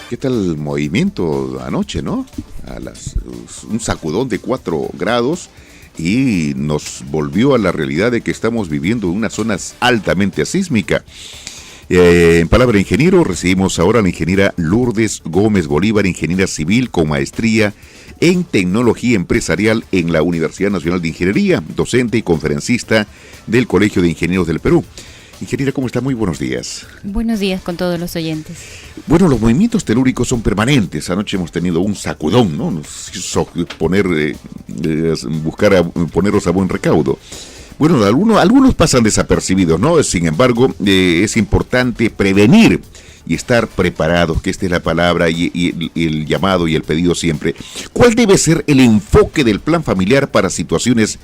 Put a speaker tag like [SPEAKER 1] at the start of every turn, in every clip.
[SPEAKER 1] ¿Qué tal el movimiento anoche, no? Un sacudón de 4 grados y nos volvió a la realidad de que estamos viviendo en una zona altamente sísmica. En palabra de ingeniero, recibimos ahora a la ingeniera Lourdes Gómez Bolívar, ingeniera civil con maestría en tecnología empresarial en la Universidad Nacional de Ingeniería, docente y conferencista del Colegio de Ingenieros del Perú. Ingeniera, ¿cómo está? Muy buenos días.
[SPEAKER 2] Buenos días con todos los oyentes.
[SPEAKER 1] Bueno, los movimientos telúricos son permanentes. Anoche hemos tenido un sacudón, ¿no? Nos hizo ponerlos a buen recaudo. Bueno, algunos pasan desapercibidos, ¿no? Sin embargo, es importante prevenir y estar preparados, que esta es la palabra y el llamado y el pedido siempre. ¿Cuál debe ser el enfoque del plan familiar para situaciones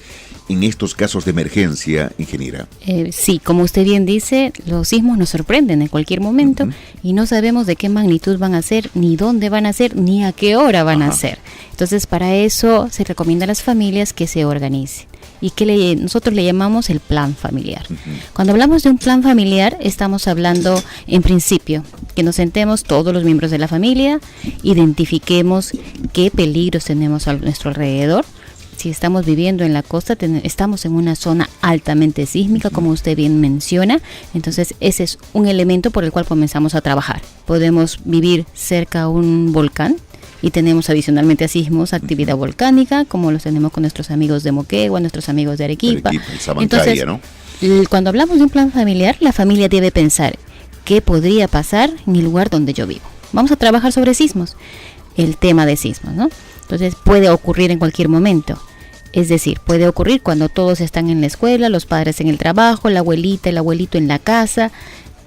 [SPEAKER 1] en estos casos de emergencia, ingeniera?
[SPEAKER 2] Sí, como usted bien dice, los sismos nos sorprenden en cualquier momento y no sabemos de qué magnitud van a ser, ni dónde van a ser, ni a qué hora van a ser. Entonces, para eso se recomienda a las familias que se organicen y que nosotros le llamamos el plan familiar. Cuando hablamos de un plan familiar, estamos hablando, en principio, que nos sentemos todos los miembros de la familia, identifiquemos qué peligros tenemos a nuestro alrededor. Si estamos viviendo en la costa, estamos en una zona altamente sísmica, como usted bien menciona, entonces ese es un elemento por el cual comenzamos a trabajar. Podemos vivir cerca a un volcán y tenemos adicionalmente a sismos actividad volcánica, como los tenemos con nuestros amigos de Moquegua, nuestros amigos de Arequipa. Entonces, ¿no? Cuando hablamos de un plan familiar, la familia debe pensar qué podría pasar en el lugar donde yo vivo. Vamos a trabajar sobre sismos, el tema de sismos, ¿no? Entonces puede ocurrir en cualquier momento. Es decir, puede ocurrir cuando todos están en la escuela, los padres en el trabajo, la abuelita, el abuelito en la casa.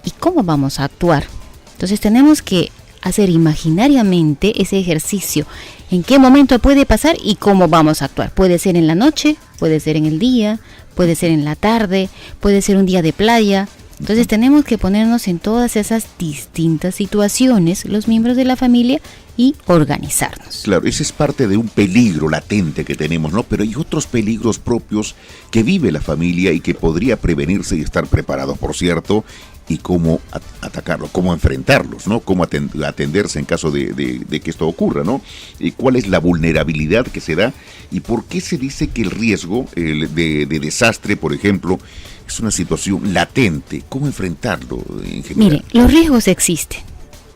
[SPEAKER 2] ¿Y cómo vamos a actuar? Entonces tenemos que hacer imaginariamente ese ejercicio. ¿En qué momento puede pasar y cómo vamos a actuar? Puede ser en la noche, puede ser en el día, puede ser en la tarde, puede ser un día de playa. Entonces tenemos que ponernos en todas esas distintas situaciones, los miembros de la familia, y organizarnos.
[SPEAKER 1] Claro, ese es parte de un peligro latente que tenemos, ¿no? Pero hay otros peligros propios que vive la familia y que podría prevenirse y estar preparados, por cierto, y cómo atacarlos, cómo enfrentarlos, ¿no? Cómo atenderse en caso de que esto ocurra, ¿no? Y cuál es la vulnerabilidad que se da y por qué se dice que el riesgo de desastre, por ejemplo, es una situación latente. ¿Cómo enfrentarlo, ingeniera?
[SPEAKER 2] Mire, los riesgos existen,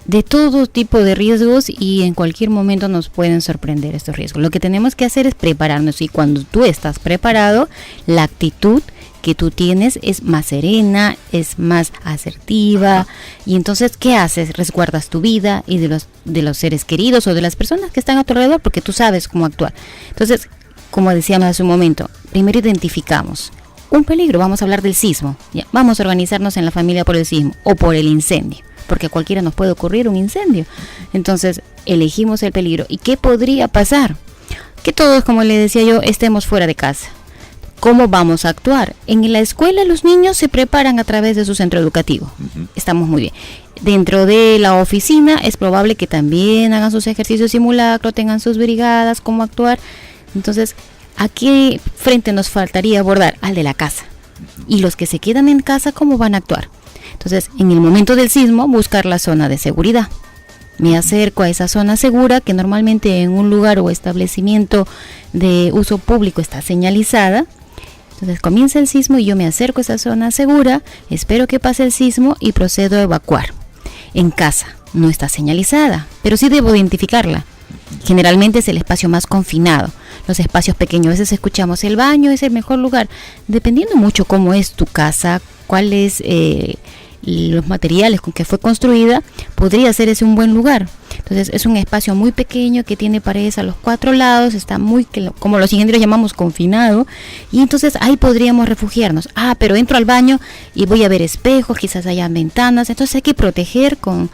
[SPEAKER 2] de todo tipo de riesgos, y en cualquier momento nos pueden sorprender estos riesgos. Lo que tenemos que hacer es prepararnos, y cuando tú estás preparado, la actitud que tú tienes es más serena, es más asertiva, y entonces ¿qué haces? Resguardas tu vida y de los seres queridos o de las personas que están a tu alrededor, porque tú sabes cómo actuar. Entonces, como decíamos hace un momento, primero identificamos un peligro. Vamos a hablar del sismo, ya, vamos a organizarnos en la familia por el sismo o por el incendio, porque a cualquiera nos puede ocurrir un incendio. Entonces elegimos el peligro. ¿Y qué podría pasar? Que todos, como le decía yo, estemos fuera de casa. ¿Cómo vamos a actuar? En la escuela los niños se preparan a través de su centro educativo. Estamos muy bien. Dentro de la oficina es probable que también hagan sus ejercicios simulacro, tengan sus brigadas, cómo actuar. Entonces, ¿a qué frente nos faltaría abordar? Al de la casa. Y los que se quedan en casa, ¿cómo van a actuar? Entonces, en el momento del sismo, buscar la zona de seguridad. Me acerco a esa zona segura, que normalmente en un lugar o establecimiento de uso público está señalizada. Entonces comienza el sismo y yo me acerco a esa zona segura, espero que pase el sismo y procedo a evacuar. En casa no está señalizada, pero sí debo identificarla. Generalmente es el espacio más confinado. Los espacios pequeños, a veces escuchamos el baño es el mejor lugar, dependiendo mucho cómo es tu casa, cuál es los materiales con que fue construida, podría ser ese un buen lugar. Entonces es un espacio muy pequeño que tiene paredes a los 4 lados, está muy, como los ingenieros llamamos, confinado, y entonces ahí podríamos refugiarnos. Pero entro al baño y voy a ver espejos, quizás haya ventanas, entonces hay que proteger con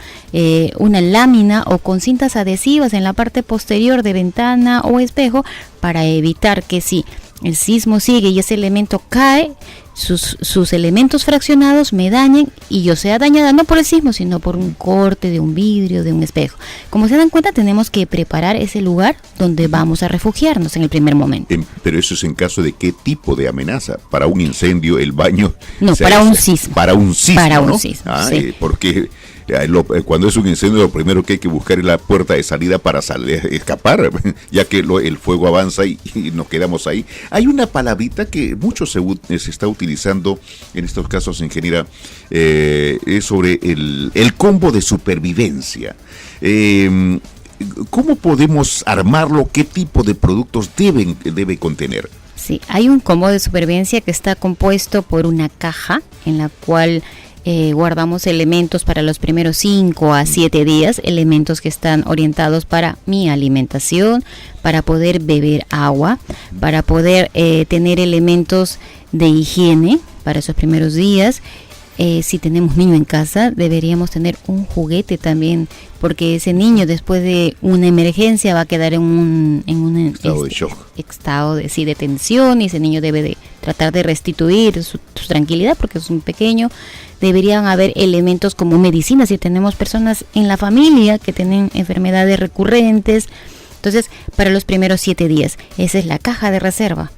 [SPEAKER 2] una lámina o con cintas adhesivas en la parte posterior de ventana o espejo, para evitar que si el sismo sigue y ese elemento cae, sus elementos fraccionados me dañen y yo sea dañada no por el sismo, sino por un corte de un vidrio, de un espejo. Como se dan cuenta, tenemos que preparar ese lugar donde vamos a refugiarnos en el primer momento.
[SPEAKER 1] Pero eso es en caso de qué tipo de amenaza. Para un incendio, el baño...
[SPEAKER 2] No, para un sismo.
[SPEAKER 1] Para un sismo,
[SPEAKER 2] Para un
[SPEAKER 1] ¿no?
[SPEAKER 2] sismo, sí.
[SPEAKER 1] Porque cuando es un incendio, lo primero que hay que buscar es la puerta de salida para escapar, ya que el fuego avanza y nos quedamos ahí. Hay una palabrita que mucho se está utilizando en estos casos, ingeniera, es sobre el combo de supervivencia. ¿Cómo podemos armarlo? ¿Qué tipo de productos debe contener?
[SPEAKER 2] Sí, hay un combo de supervivencia que está compuesto por una caja en la cual guardamos elementos para los primeros 5 a 7 días, elementos que están orientados para mi alimentación, para poder beber agua, para poder tener elementos de higiene para esos primeros días. Si tenemos niño en casa, deberíamos tener un juguete también, porque ese niño después de una emergencia va a quedar en un
[SPEAKER 1] estado de shock,
[SPEAKER 2] estado de tensión, y ese niño debe de tratar de restituir su tranquilidad porque es un pequeño. Deberían haber elementos como medicinas si tenemos personas en la familia que tienen enfermedades recurrentes. Entonces, para los primeros 7 días, esa es la caja de reserva.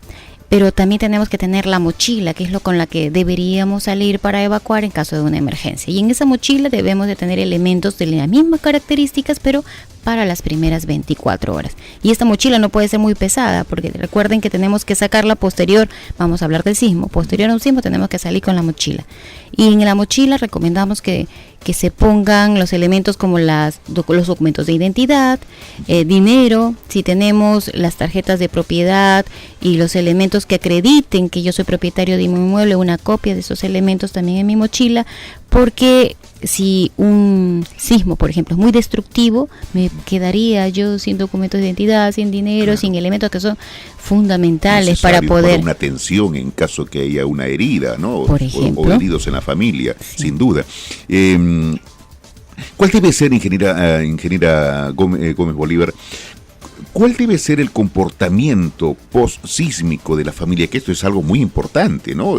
[SPEAKER 2] Pero también tenemos que tener la mochila, que es lo con la que deberíamos salir para evacuar en caso de una emergencia. Y en esa mochila debemos de tener elementos de las mismas características, pero para las primeras 24 horas. Y esta mochila no puede ser muy pesada, porque recuerden que tenemos que sacarla posterior, vamos a hablar del sismo, posterior a un sismo tenemos que salir con la mochila. Y en la mochila recomendamos que se pongan los elementos como los documentos de identidad, dinero, si tenemos las tarjetas de propiedad y los elementos que acrediten que yo soy propietario de mi inmueble, una copia de esos elementos también en mi mochila, porque si un sismo, por ejemplo, es muy destructivo, me quedaría yo sin documentos de identidad, sin dinero, sin elementos que son fundamentales para poder...
[SPEAKER 1] Para una atención en caso que haya una herida, ¿no?
[SPEAKER 2] Por ejemplo.
[SPEAKER 1] O heridos en la familia,
[SPEAKER 2] sí,
[SPEAKER 1] sin duda. ¿Cuál debe ser, ingeniera Gómez Bolívar, cuál debe ser el comportamiento post-sísmico de la familia? Que esto es algo muy importante, ¿no?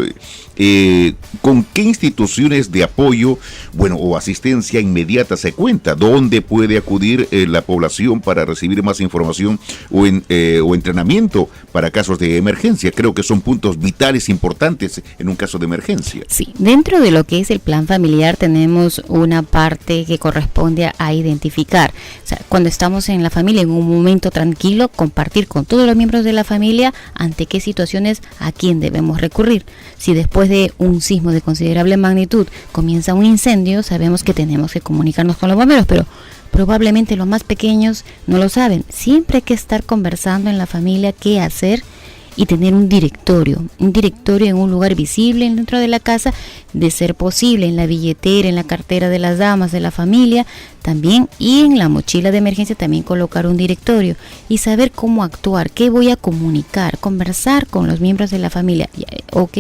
[SPEAKER 1] ¿Con qué instituciones de apoyo, o asistencia inmediata se cuenta? ¿Dónde puede acudir la población para recibir más información o entrenamiento para casos de emergencia? Creo que son puntos vitales importantes en un caso de emergencia.
[SPEAKER 2] Sí, dentro de lo que es el plan familiar tenemos una parte que corresponde a identificar. O sea, cuando estamos en la familia en un momento tranquilo, compartir con todos los miembros de la familia ante qué situaciones, a quién debemos recurrir. Si después de un sismo de considerable magnitud comienza un incendio, sabemos que tenemos que comunicarnos con los bomberos, pero probablemente los más pequeños no lo saben. Siempre hay que estar conversando en la familia qué hacer y tener un directorio en un lugar visible dentro de la casa, de ser posible en la billetera, en la cartera de las damas de la familia también, y en la mochila de emergencia también colocar un directorio y saber cómo actuar, qué voy a comunicar, conversar con los miembros de la familia. Ok,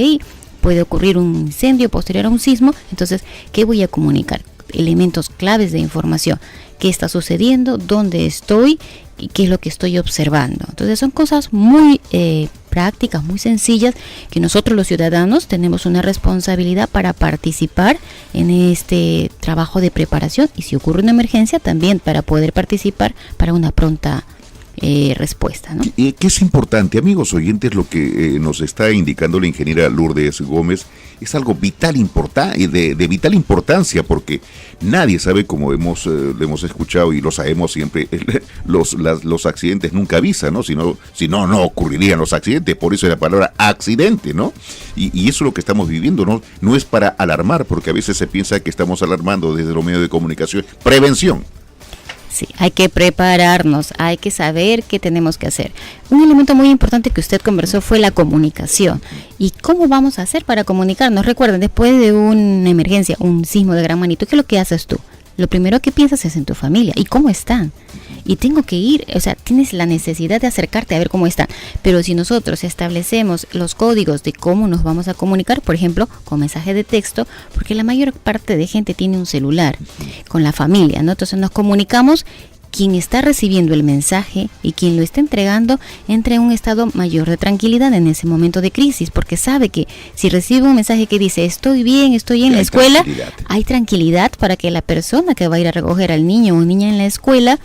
[SPEAKER 2] puede ocurrir un incendio posterior a un sismo, entonces, ¿qué voy a comunicar? Elementos claves de información, qué está sucediendo, dónde estoy y qué es lo que estoy observando. Entonces son cosas muy prácticas, muy sencillas, que nosotros los ciudadanos tenemos una responsabilidad para participar en este trabajo de preparación, y si ocurre una emergencia también para poder participar para una pronta respuesta, ¿no?
[SPEAKER 1] Que es importante, amigos oyentes, lo que nos está indicando la ingeniera Lourdes Gómez es algo vital, de vital importancia, porque nadie sabe, como lo hemos escuchado y lo sabemos siempre, los accidentes nunca avisan, ¿no? Si no ocurrirían los accidentes, por eso es la palabra accidente, ¿no? Y eso es lo que estamos viviendo, ¿no? No es para alarmar, porque a veces se piensa que estamos alarmando desde los medios de comunicación. Prevención.
[SPEAKER 2] Sí, hay que prepararnos, hay que saber qué tenemos que hacer. Un elemento muy importante que usted conversó fue la comunicación. ¿Y cómo vamos a hacer para comunicarnos? Recuerden, después de una emergencia, un sismo de gran magnitud, ¿qué es lo que haces tú? Lo primero que piensas es en tu familia y cómo están. Y tengo que ir, o sea, tienes la necesidad de acercarte a ver cómo están. Pero si nosotros establecemos los códigos de cómo nos vamos a comunicar, por ejemplo, con mensaje de texto, porque la mayor parte de gente tiene un celular con la familia, ¿no? Entonces nos comunicamos quien está recibiendo el mensaje y quien lo está entregando entre en un estado mayor de tranquilidad en ese momento de crisis, porque sabe que si recibe un mensaje que dice estoy bien, estoy en la escuela, hay tranquilidad para que la persona que va a ir a recoger al niño o niña en la escuela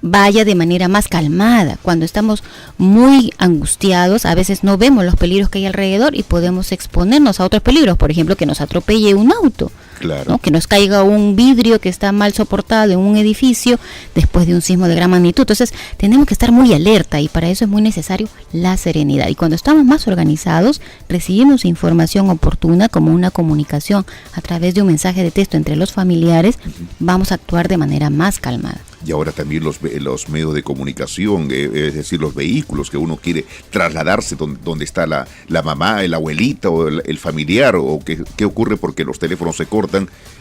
[SPEAKER 2] vaya de manera más calmada. Cuando estamos muy angustiados, a veces no vemos los peligros que hay alrededor y podemos exponernos a otros peligros, por ejemplo, que nos atropelle un auto.
[SPEAKER 1] Claro.
[SPEAKER 2] ¿No? Que nos caiga un vidrio que está mal soportado en un edificio después de un sismo de gran magnitud. Entonces tenemos que estar muy alerta y para eso es muy necesario la serenidad. Y cuando estamos más organizados, recibimos información oportuna como una comunicación a través de un mensaje de texto entre los familiares, vamos a actuar de manera más calmada.
[SPEAKER 1] Y ahora también los medios de comunicación, es decir, los vehículos que uno quiere trasladarse donde está la mamá, la abuelita o el familiar, o qué ocurre porque los teléfonos se cortan.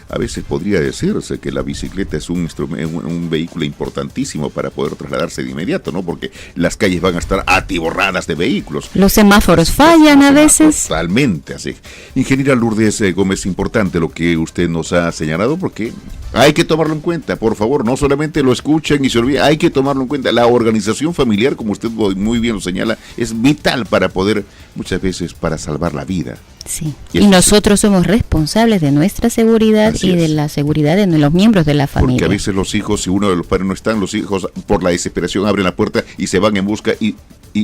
[SPEAKER 1] A veces podría decirse que la bicicleta es un vehículo importantísimo para poder trasladarse de inmediato, ¿no? Porque las calles van a estar atiborradas de vehículos.
[SPEAKER 2] Los semáforos fallan a veces.
[SPEAKER 1] Totalmente, así. Ingeniera Lourdes Gómez, importante lo que usted nos ha señalado, porque hay que tomarlo en cuenta, por favor, no solamente lo escuchen y se olviden, hay que tomarlo en cuenta. La organización familiar, como usted muy bien lo señala, es vital para poder, muchas veces, para salvar la vida.
[SPEAKER 2] Sí, y nosotros somos responsables de nuestra seguridad y de la seguridad de los miembros de la familia.
[SPEAKER 1] Porque a veces los hijos, si uno de los padres no están, los hijos por la desesperación abren la puerta y se van en busca y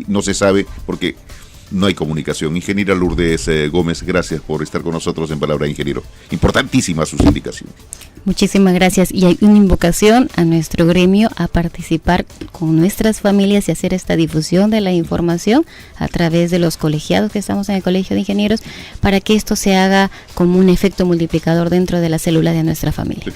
[SPEAKER 1] no se sabe porque no hay comunicación. Ingeniera Lourdes Gómez, gracias por estar con nosotros en Palabra de Ingeniero. Importantísimas sus indicaciones.
[SPEAKER 2] Muchísimas gracias. Y hay una invocación a nuestro gremio a participar con nuestras familias y hacer esta difusión de la información a través de los colegiados que estamos en el Colegio de Ingenieros para que esto se haga como un efecto multiplicador dentro de la célula de nuestra familia.